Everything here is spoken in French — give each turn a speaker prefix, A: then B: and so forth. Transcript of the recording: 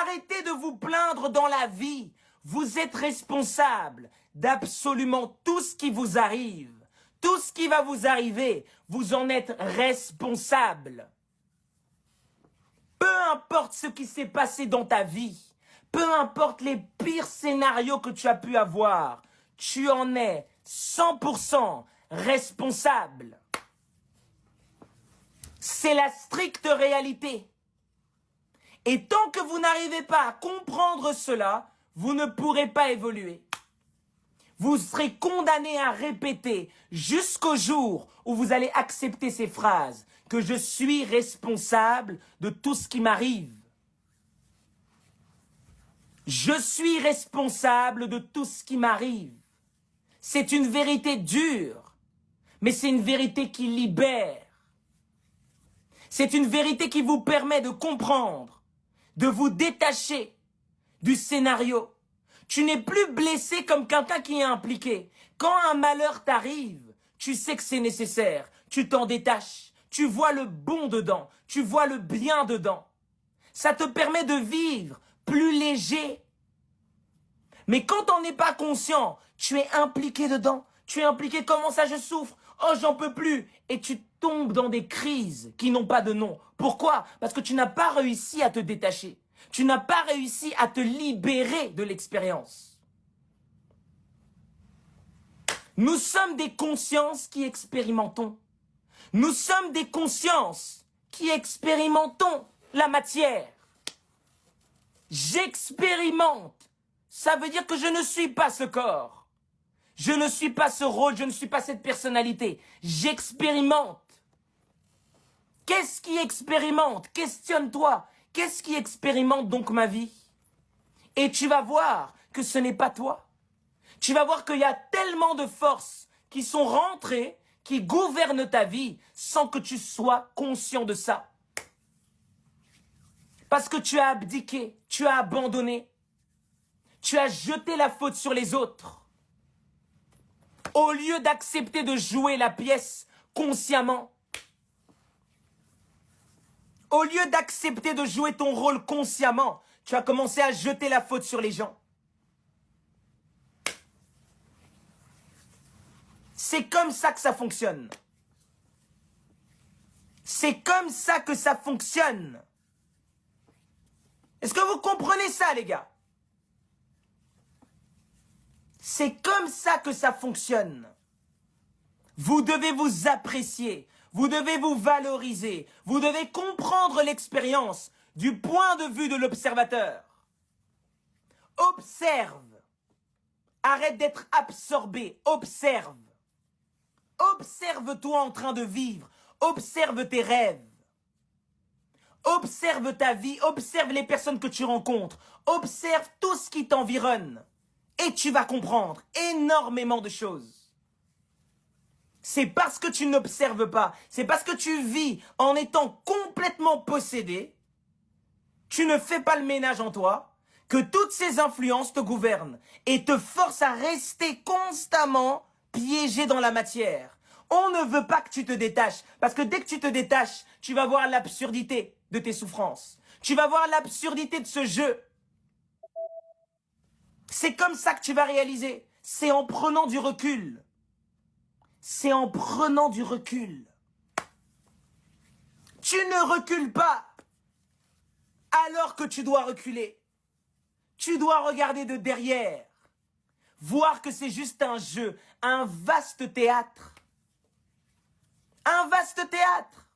A: Arrêtez de vous plaindre dans la vie. Vous êtes responsable d'absolument tout ce qui vous arrive. Tout ce qui va vous arriver, vous en êtes responsable. Peu importe ce qui s'est passé dans ta vie, peu importe les pires scénarios que tu as pu avoir, tu en es 100% responsable. C'est la stricte réalité. Et tant que vous n'arrivez pas à comprendre cela, vous ne pourrez pas évoluer. Vous serez condamné à répéter jusqu'au jour où vous allez accepter ces phrases, que je suis responsable de tout ce qui m'arrive. Je suis responsable de tout ce qui m'arrive. C'est une vérité dure, mais c'est une vérité qui libère. C'est une vérité qui vous permet de comprendre, de vous détacher du scénario. Tu n'es plus blessé comme quelqu'un qui est impliqué. Quand un malheur t'arrive, tu sais que c'est nécessaire. Tu t'en détaches. Tu vois le bon dedans. Tu vois le bien dedans. Ça te permet de vivre plus léger. Mais quand on n'est pas conscient, tu es impliqué dedans. Tu es impliqué, comment ça je souffre? Oh, j'en peux plus. Et tu tombes dans des crises qui n'ont pas de nom. Pourquoi? Parce que tu n'as pas réussi à te détacher. Tu n'as pas réussi à te libérer de l'expérience. Nous sommes des consciences qui expérimentons. Nous sommes des consciences qui expérimentons la matière. J'expérimente. Ça veut dire que je ne suis pas ce corps. Je ne suis pas ce rôle, je ne suis pas cette personnalité. J'expérimente. Qu'est-ce qui expérimente? Questionne-toi. Qu'est-ce qui expérimente donc ma vie? Et tu vas voir que ce n'est pas toi. Tu vas voir qu'il y a tellement de forces qui sont rentrées, qui gouvernent ta vie sans que tu sois conscient de ça. Parce que tu as abdiqué, tu as abandonné. Tu as jeté la faute sur les autres. Au lieu d'accepter de jouer la pièce consciemment, au lieu d'accepter de jouer ton rôle consciemment, tu as commencé à jeter la faute sur les gens. C'est comme ça que ça fonctionne. C'est comme ça que ça fonctionne. Est-ce que vous comprenez ça, les gars? C'est comme ça que ça fonctionne. Vous devez vous apprécier. Vous devez vous valoriser. Vous devez comprendre l'expérience du point de vue de l'observateur. Observe. Arrête d'être absorbé. Observe. Observe-toi en train de vivre. Observe tes rêves. Observe ta vie. Observe les personnes que tu rencontres. Observe tout ce qui t'environne. Et tu vas comprendre énormément de choses. C'est parce que tu n'observes pas, c'est parce que tu vis en étant complètement possédé, tu ne fais pas le ménage en toi, que toutes ces influences te gouvernent et te forcent à rester constamment piégé dans la matière. On ne veut pas que tu te détaches, parce que dès que tu te détaches, tu vas voir l'absurdité de tes souffrances. Tu vas voir l'absurdité de ce jeu. C'est comme ça que tu vas réaliser. C'est en prenant du recul. C'est en prenant du recul. Tu ne recules pas alors que tu dois reculer. Tu dois regarder de derrière. Voir que c'est juste un jeu, un vaste théâtre. Un vaste théâtre.